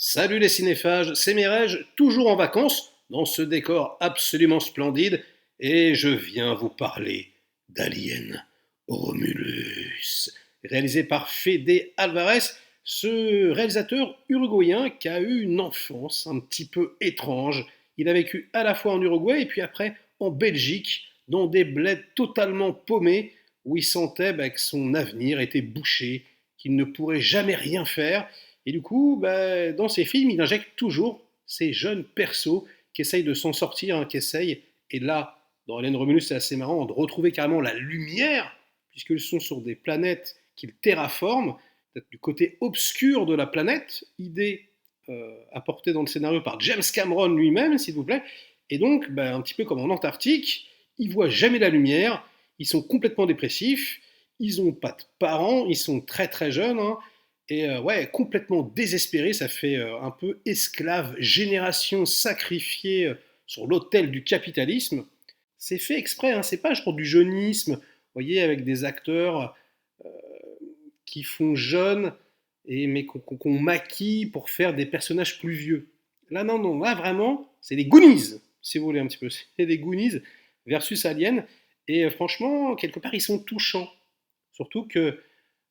Salut les cinéphages, c'est Mireille, toujours en vacances, dans ce décor absolument splendide, et je viens vous parler d'Alien Romulus, réalisé par Fede Alvarez, ce réalisateur uruguayen qui a eu une enfance un petit peu étrange. Il a vécu à la fois en Uruguay et puis après en Belgique, dans des bleds totalement paumés, où il sentait que son avenir était bouché, qu'il ne pourrait jamais rien faire. Et du coup, dans ses films, il injecte toujours ces jeunes persos qui essayent de s'en sortir, qui essayent, et là, dans Alien Romulus, c'est assez marrant, de retrouver carrément la lumière, puisqu'ils sont sur des planètes qu'ils terraforment, peut-être du côté obscur de la planète, idée apportée dans le scénario par James Cameron lui-même, s'il vous plaît. Et donc, un petit peu comme en Antarctique, ils voient jamais la lumière, ils sont complètement dépressifs, ils n'ont pas de parents, ils sont très très jeunes, hein, et ouais, complètement désespéré, ça fait un peu esclave, génération sacrifiée sur l'autel du capitalisme. C'est fait exprès, hein, c'est pas genre du jeunisme, vous voyez, avec des acteurs euh, qui font jeunes, mais qu'on maquille pour faire des personnages plus vieux. Là, non, non, là vraiment, c'est des Goonies, si vous voulez un petit peu. C'est des Goonies versus Alien. Et franchement, quelque part, ils sont touchants. Surtout que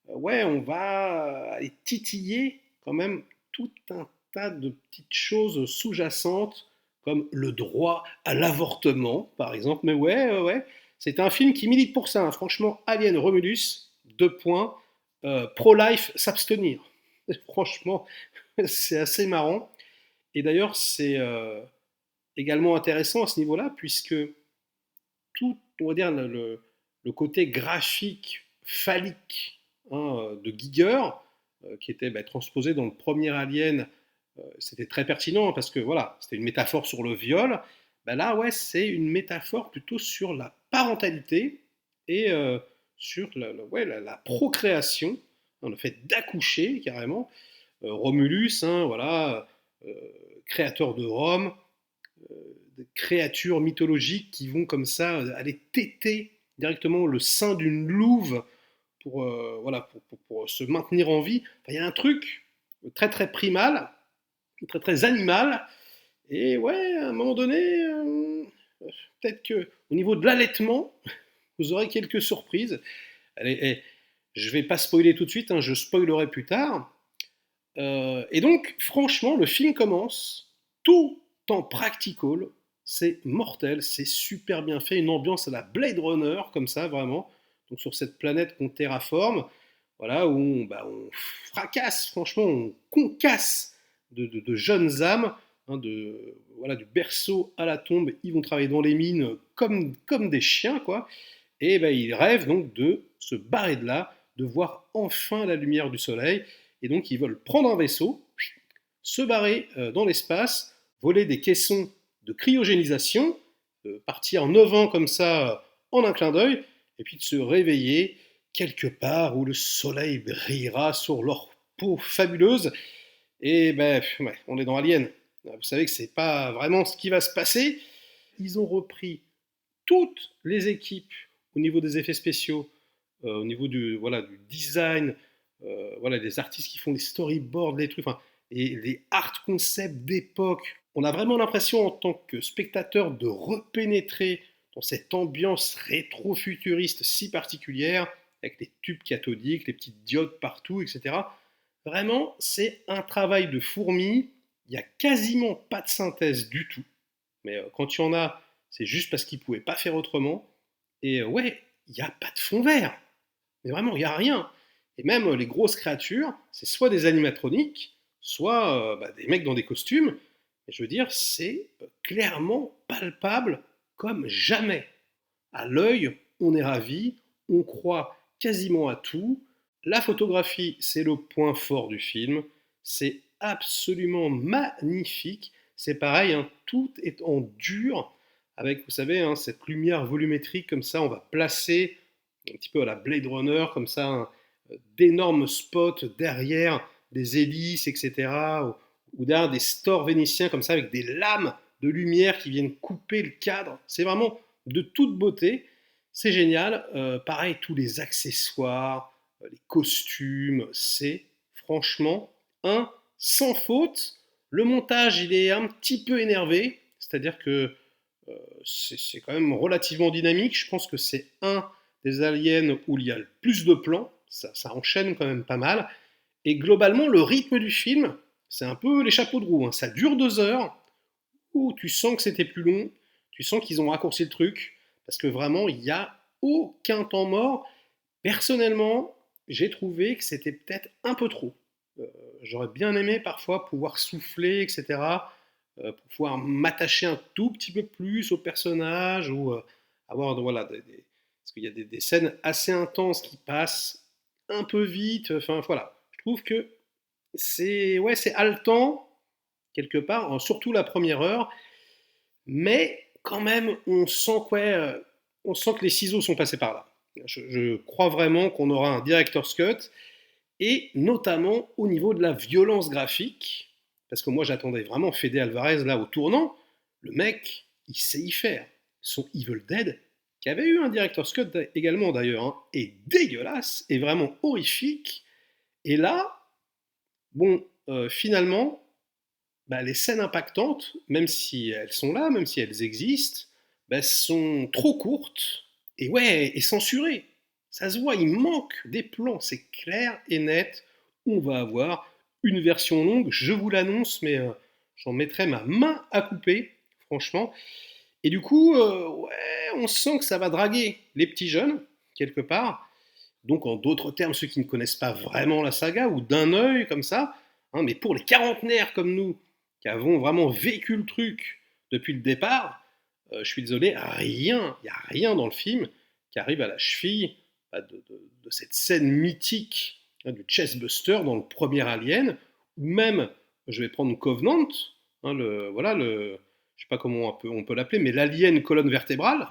ouais, on va aller titiller quand même tout un tas de petites choses sous-jacentes, comme le droit à l'avortement, par exemple. Mais ouais, ouais, ouais, c'est un film qui milite pour ça, hein. Franchement, Alien Romulus, deux points, pro-life, s'abstenir. Franchement, c'est assez marrant. Et d'ailleurs, c'est également intéressant à ce niveau-là, puisque tout, on va dire, le côté graphique, phallique, hein, de Giger, qui était transposé dans le premier Alien, c'était très pertinent, hein, parce que voilà, c'était une métaphore sur le viol. Là, ouais, c'est une métaphore plutôt sur la parentalité et sur ouais, la procréation, hein, le fait d'accoucher carrément. Romulus, hein, voilà, euh, créateur de Rome, des créatures mythologiques qui vont comme ça aller téter directement le sein d'une louve pour, voilà, pour se maintenir en vie. Enfin, il y a un truc très très primal, très très animal. Et ouais, à un moment donné, peut-être que au niveau de l'allaitement, vous aurez quelques surprises. Allez, je vais pas spoiler tout de suite, hein, je spoilerai plus tard. Et donc, franchement, le film commence tout en practical. C'est mortel, c'est super bien fait, une ambiance à la Blade Runner, comme ça, vraiment. Donc, sur cette planète qu'on terraforme, voilà, où on fracasse, franchement, on concasse de jeunes âmes, hein, voilà, du berceau à la tombe. Ils vont travailler dans les mines comme des chiens, quoi. Et ils rêvent donc de se barrer de là, de voir enfin la lumière du soleil. Et donc ils veulent prendre un vaisseau, se barrer dans l'espace, voler des caissons de cryogénisation, partir 9 ans comme ça en un clin d'œil, et puis de se réveiller quelque part où le soleil brillera sur leur peau fabuleuse. Et ouais, on est dans Alien. Vous savez que c'est pas vraiment ce qui va se passer. Ils ont repris toutes les équipes au niveau des effets spéciaux, au niveau voilà, du design, voilà, des artistes qui font les storyboards, les trucs, enfin, et les art concepts d'époque. On a vraiment l'impression en tant que spectateur de repénétrer dans cette ambiance rétro-futuriste si particulière, avec les tubes cathodiques, les petites diodes partout, etc. Vraiment, c'est un travail de fourmi. Il n'y a quasiment pas de synthèse du tout. Mais quand il y en a, c'est juste parce qu'ils ne pouvaient pas faire autrement. Et ouais, il n'y a pas de fond vert. Mais vraiment, il n'y a rien. Et même les grosses créatures, c'est soit des animatroniques, soit des mecs dans des costumes. Et je veux dire, c'est clairement palpable comme jamais. À l'œil, on est ravi, on croit quasiment à tout. La photographie, c'est le point fort du film. C'est absolument magnifique. C'est pareil, hein, tout est en dur, avec, vous savez, hein, cette lumière volumétrique, comme ça, on va placer un petit peu à la Blade Runner, comme ça, d'énormes spots derrière des hélices, etc. Ou derrière des stores vénitiens, comme ça, avec des lames de lumière qui viennent couper le cadre. C'est vraiment de toute beauté. C'est génial. Pareil, tous les accessoires, les costumes, c'est franchement un sans faute. Le montage, il est un petit peu énervé, c'est-à-dire que c'est quand même relativement dynamique. Je pense que c'est un des aliens où il y a le plus de plans, ça enchaîne quand même pas mal. Et globalement, le rythme du film, c'est un peu les chapeaux de roue, hein. Ça dure 2 heures, où tu sens que c'était plus long, tu sens qu'ils ont raccourci le truc, parce que vraiment, il n'y a aucun temps mort. Personnellement, j'ai trouvé que c'était peut-être un peu trop. Euh, J'aurais bien aimé parfois pouvoir souffler, etc., pour pouvoir m'attacher un tout petit peu plus au personnage, ou avoir voilà, parce qu'il y a des scènes assez intenses qui passent un peu vite. Enfin voilà, je trouve que c'est haletant quelque part, surtout la première heure, mais quand même on sent que les ciseaux sont passés par là. Je crois vraiment qu'on aura un director's cut, et notamment au niveau de la violence graphique, parce que moi j'attendais vraiment Fede Alvarez là au tournant. Le mec, il sait y faire. Son Evil Dead, qui avait eu un director's cut également d'ailleurs, hein, est dégueulasse, est vraiment horrifique. Et là, bon, finalement, bah, les scènes impactantes, même si elles sont là, même si elles existent, bah, sont trop courtes et ouais, et censurées. Ça se voit, il manque des plans, c'est clair et net. On va avoir une version longue, je vous l'annonce, mais j'en mettrai ma main à couper, franchement. Et du coup, ouais, on sent que ça va draguer les petits jeunes, quelque part. Donc, en d'autres termes, ceux qui ne connaissent pas vraiment la saga, ou d'un œil comme ça, hein, mais pour les quarantenaires comme nous, qui avons vraiment vécu le truc depuis le départ, je suis désolé, rien, il n'y a rien dans le film qui arrive à la cheville bah, de cette scène mythique, hein, du chestbuster dans le premier Alien, ou même, je vais prendre Covenant, hein, voilà, je sais pas comment on peut l'appeler, mais l'alien colonne vertébrale.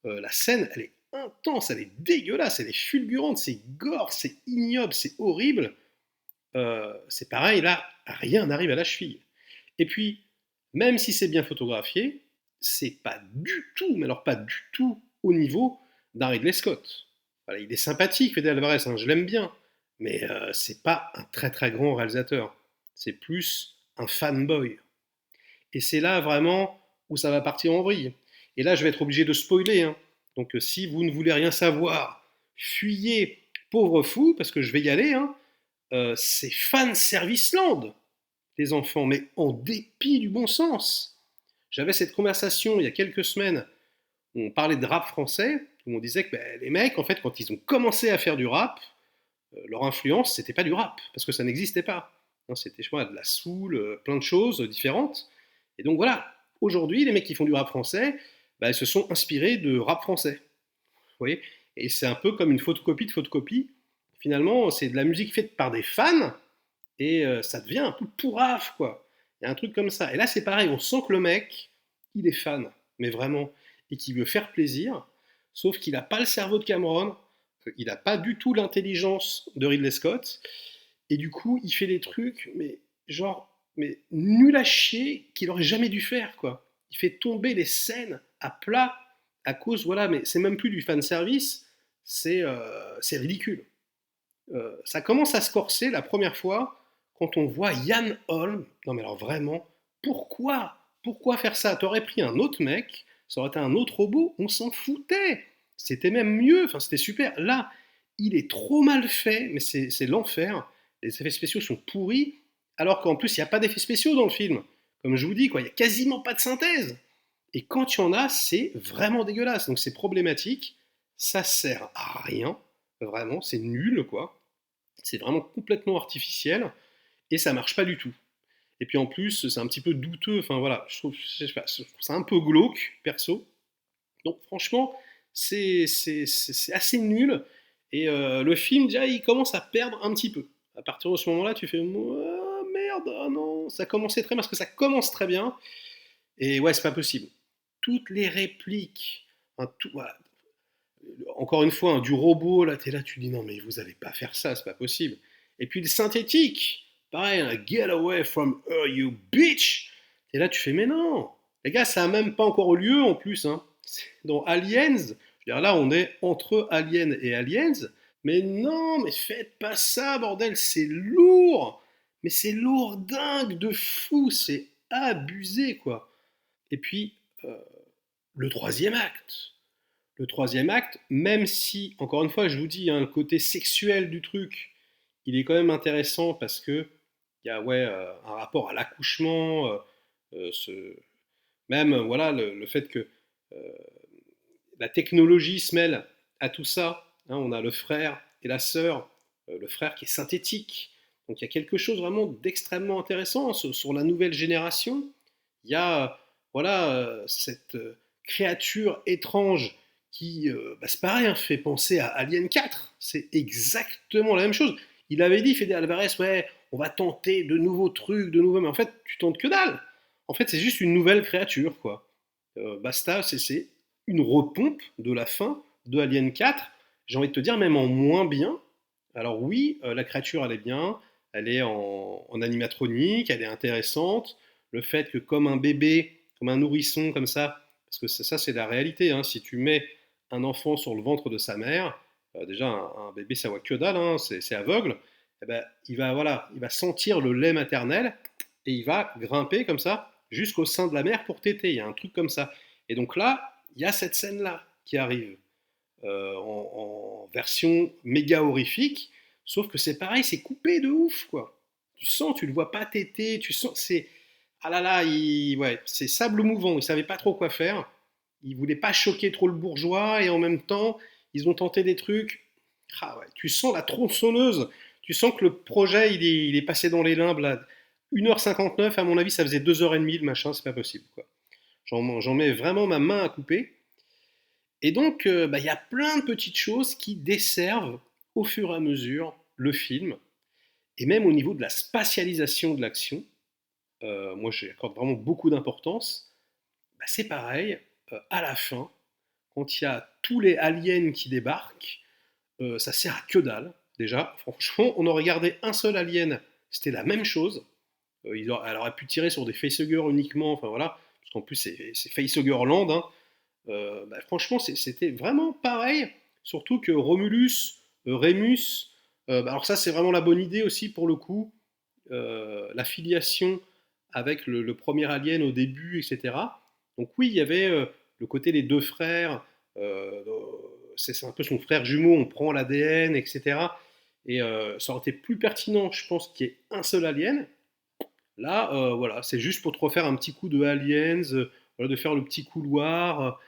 La scène, elle est intense, elle est dégueulasse, elle est fulgurante, c'est gore, c'est ignoble, c'est horrible. C'est pareil, là, rien n'arrive à la cheville. Et puis, même si c'est bien photographié, c'est pas du tout, mais alors pas du tout, au niveau d'un Ridley Scott. Voilà, il est sympathique, Fede Alvarez, hein, je l'aime bien, mais c'est pas un très très grand réalisateur. C'est plus un fanboy. Et c'est là vraiment où ça va partir en vrille. Et là, je vais être obligé de spoiler, hein. Donc, si vous ne voulez rien savoir, fuyez, pauvre fou, parce que je vais y aller, hein. C'est fan service land, les enfants, mais en dépit du bon sens. J'avais cette conversation il y a quelques semaines où on parlait de rap français, où on disait que ben, les mecs, en fait, quand ils ont commencé à faire du rap, leur influence, c'était pas du rap, parce que ça n'existait pas. Non, c'était, je sais pas, de la soul, plein de choses différentes. Et donc voilà, aujourd'hui, les mecs qui font du rap français, bah, ils se sont inspirés de rap français. Vous voyez. Et c'est un peu comme une photocopie de photocopie. Finalement, c'est de la musique faite par des fans, et ça devient un peu pourrave, quoi. Il y a un truc comme ça. Et là, c'est pareil, on sent que le mec, il est fan, mais vraiment, et qu'il veut faire plaisir, sauf qu'il n'a pas le cerveau de Cameron, il n'a pas du tout l'intelligence de Ridley Scott, et du coup, il fait des trucs, mais genre, mais nul à chier, qu'il aurait jamais dû faire, quoi. Il fait tomber les scènes à plat à cause, voilà, mais c'est même plus du fan service, c'est ridicule. Ça commence à se corser la première fois quand on voit Yann Holm. Non mais alors vraiment, pourquoi faire ça? T'aurais pris un autre mec, ça aurait été un autre robot, on s'en foutait. C'était même mieux, enfin c'était super. Là, il est trop mal fait, mais c'est l'enfer. Les effets spéciaux sont pourris, alors qu'en plus il n'y a pas d'effets spéciaux dans le film. Comme je vous dis, quoi, il n'y a quasiment pas de synthèse. Et quand il y en a, c'est vraiment dégueulasse. Donc c'est problématique, ça sert à rien, vraiment, c'est nul, quoi. C'est vraiment complètement artificiel et ça marche pas du tout. Et puis en plus, c'est un petit peu douteux. Enfin voilà, je sais pas, je trouve ça un peu glauque, perso. Donc franchement, c'est assez nul. Et le film, déjà, il commence à perdre un petit peu. À partir de ce moment-là, tu fais oh, merde, oh non, ça commençait très bien, parce que ça commence très bien. Et ouais, c'est pas possible. Toutes les répliques, hein, tout, voilà. Encore une fois, hein, du robot, là, t'es là, tu dis non, mais vous allez pas faire ça, c'est pas possible. Et puis le synthétique, pareil, hein, get away from her, you bitch. T'es là, tu fais mais non, les gars, ça a même pas encore eu lieu en plus, hein. Dans Aliens, je veux dire, là, on est entre Aliens et Aliens, mais non, mais faites pas ça, bordel, c'est lourd. mais c'est lourdingue de fou, c'est abusé, quoi. Et puis, euh, le troisième acte. Le troisième acte, même si, encore une fois, je vous dis, hein, le côté sexuel du truc, il est quand même intéressant parce que il y a ouais, un rapport à l'accouchement, même voilà, le fait que euh, la technologie se mêle à tout ça. Hein, on a le frère et la sœur, le frère qui est synthétique. Donc il y a quelque chose vraiment d'extrêmement intéressant sur la nouvelle génération. Il y a voilà, cette créature étrange qui, bah, c'est pareil, hein, fait penser à Alien 4. C'est exactement la même chose. Il avait dit, Fede Alvarez, ouais, on va tenter de nouveaux trucs, de nouveaux... Mais en fait, tu tentes que dalle. En fait, c'est juste une nouvelle créature, quoi. Basta, c'est une repompe de la fin de Alien 4. J'ai envie de te dire, même en moins bien. Alors oui, la créature, elle est bien. Elle est en animatronique, elle est intéressante. Le fait que comme un bébé, comme un nourrisson, comme ça, parce que ça c'est la réalité, hein, si tu mets un enfant sur le ventre de sa mère, déjà un bébé ça voit que dalle, hein, c'est aveugle, eh ben, voilà, il va sentir le lait maternel et il va grimper comme ça jusqu'au sein de la mère pour téter. Il y a un truc comme ça. Et donc là, il y a cette scène-là qui arrive en version méga horrifique, sauf que c'est pareil, c'est coupé de ouf, quoi. Tu sens, tu le vois pas téter, tu sens, c'est ah là là, ouais, c'est sable mouvant. Ils savaient pas trop quoi faire. Ils voulaient pas choquer trop le bourgeois et en même temps, ils ont tenté des trucs. Ah ouais, tu sens la tronçonneuse. Tu sens que le projet, il est passé dans les limbes là. 1h59, à mon avis, ça faisait 2h30 le machin, c'est pas possible, quoi. J'en mets vraiment ma main à couper. Et donc, bah, il y a plein de petites choses qui desservent au fur et à mesure le film, et même au niveau de la spatialisation de l'action. Moi, j'y accorde vraiment beaucoup d'importance. Bah, c'est pareil, à la fin, quand il y a tous les aliens qui débarquent, ça sert à que dalle. Déjà, franchement, on aurait gardé un seul alien, c'était la même chose. Elle aurait pu tirer sur des facehuggers uniquement, enfin voilà, parce qu'en plus c'est Facehuggerland, hein. Bah, franchement, c'était vraiment pareil. Surtout que Romulus, Rémus, bah, alors ça c'est vraiment la bonne idée aussi pour le coup, la filiation avec le premier alien au début, etc. Donc oui, il y avait le côté des deux frères, euh, c'est un peu son frère jumeau, on prend l'ADN, etc. Et ça aurait été plus pertinent, je pense, qu'il y ait un seul alien. Là, voilà, c'est juste pour te refaire un petit coup de aliens, voilà, de faire le petit couloir.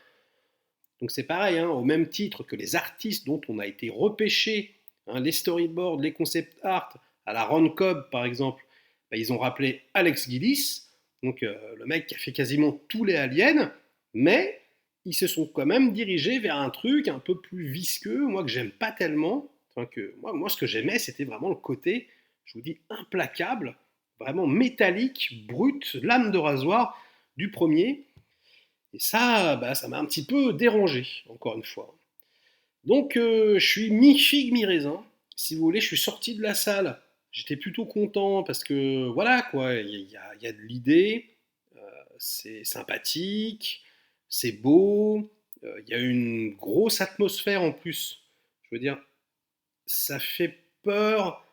Donc c'est pareil, hein, au même titre que les artistes dont on a été repêché, hein, les storyboards, les concept art, à la Ron Cobb par exemple, bah, ils ont rappelé Alex Gillis, donc le mec qui a fait quasiment tous les aliens, mais ils se sont quand même dirigés vers un truc un peu plus visqueux, moi que j'aime pas tellement. Enfin, moi ce que j'aimais c'était vraiment le côté, je vous dis, implacable, vraiment métallique, brut, lame de rasoir du premier. Et ça, bah, ça m'a un petit peu dérangé, encore une fois. Donc, je suis mi-figue, mi-raisin. Si vous voulez, je suis sorti de la salle. J'étais plutôt content parce que, voilà, quoi, il y a de l'idée, c'est sympathique, c'est beau, il y a une grosse atmosphère en plus. Je veux dire, ça fait peur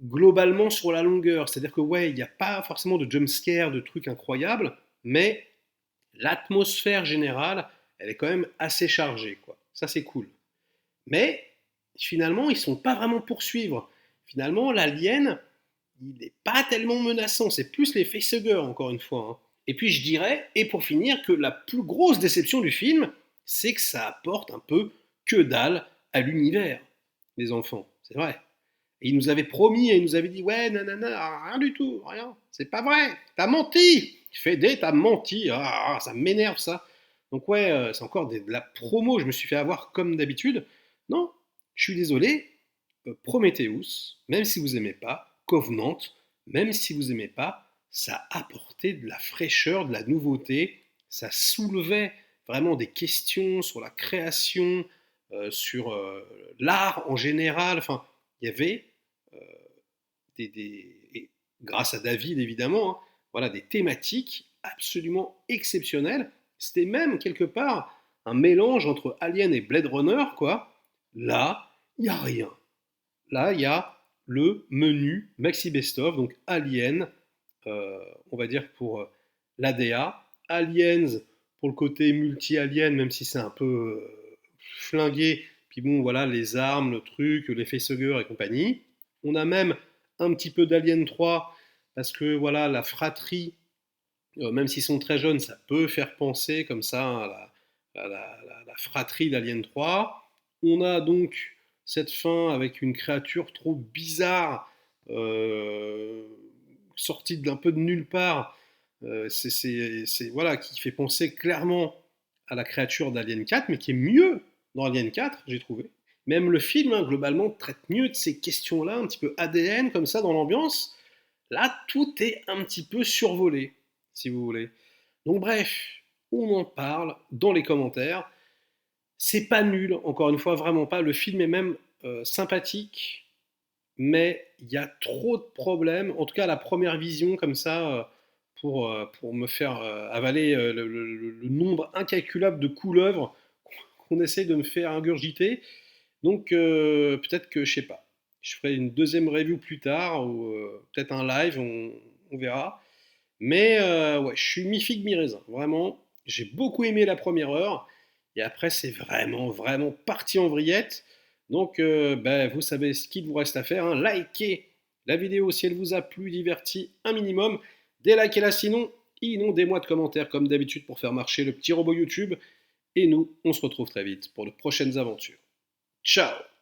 globalement sur la longueur. C'est-à-dire que, ouais, il n'y a pas forcément de jumpscare, de trucs incroyables, mais l'atmosphère générale, elle est quand même assez chargée, quoi. Ça, c'est cool. Mais finalement, ils ne sont pas vraiment poursuivre. Finalement, l'alien, il n'est pas tellement menaçant. C'est plus les facehuggers, encore une fois, hein. Et puis, je dirais, et pour finir, que la plus grosse déception du film, c'est que ça apporte un peu que dalle à l'univers des enfants. C'est vrai. Et il nous avait promis et il nous avait dit ouais, nanana, rien du tout, rien. C'est pas vrai. T'as menti. Fédé, t'as menti. Ah, ça m'énerve ça. Donc ouais, c'est encore de la promo. Je me suis fait avoir comme d'habitude. Non, je suis désolé. Prometheus, même si vous aimez pas, Covenant, même si vous aimez pas, ça apportait de la fraîcheur, de la nouveauté. Ça soulevait vraiment des questions sur la création, sur l'art en général. Enfin, il y avait euh, et grâce à David évidemment, hein, voilà, des thématiques absolument exceptionnelles. C'était même quelque part un mélange entre Alien et Blade Runner, quoi. Là, il n'y a rien. Là, il y a le menu Maxi Best Of, donc Alien, on va dire pour l'ADA, Aliens pour le côté multi-alien, même si c'est un peu flingué, puis bon voilà, les armes, le truc, les facehuggers et compagnie. On a même un petit peu d'Alien 3, parce que voilà, la fratrie, même s'ils sont très jeunes, ça peut faire penser comme ça à la fratrie d'Alien 3. On a donc cette fin avec une créature trop bizarre, euh, sortie d'un peu de nulle part, voilà, qui fait penser clairement à la créature d'Alien 4, mais qui est mieux dans Alien 4, j'ai trouvé. Même le film, hein, globalement, traite mieux de ces questions-là, un petit peu ADN, comme ça, dans l'ambiance. Là, tout est un petit peu survolé, si vous voulez. Donc bref, on en parle dans les commentaires. C'est pas nul, encore une fois, vraiment pas. Le film est même sympathique, mais il y a trop de problèmes. En tout cas, la première vision, comme ça, pour me faire avaler le nombre incalculable de couleuvres qu'on essaye de me faire ingurgiter. Donc peut-être que, je sais pas, je ferai une deuxième review plus tard, ou peut-être un live, on verra. Mais ouais, je suis mi-figue, mi-raisin. Vraiment, j'ai beaucoup aimé la première heure. Et après, c'est vraiment, vraiment parti en vrillette. Donc, ben, vous savez ce qu'il vous reste à faire, hein. Likez la vidéo si elle vous a plu, diverti un minimum. Délikez-la sinon, inondez-moi de commentaires comme d'habitude pour faire marcher le petit robot YouTube. Et nous, on se retrouve très vite pour de prochaines aventures. Ciao!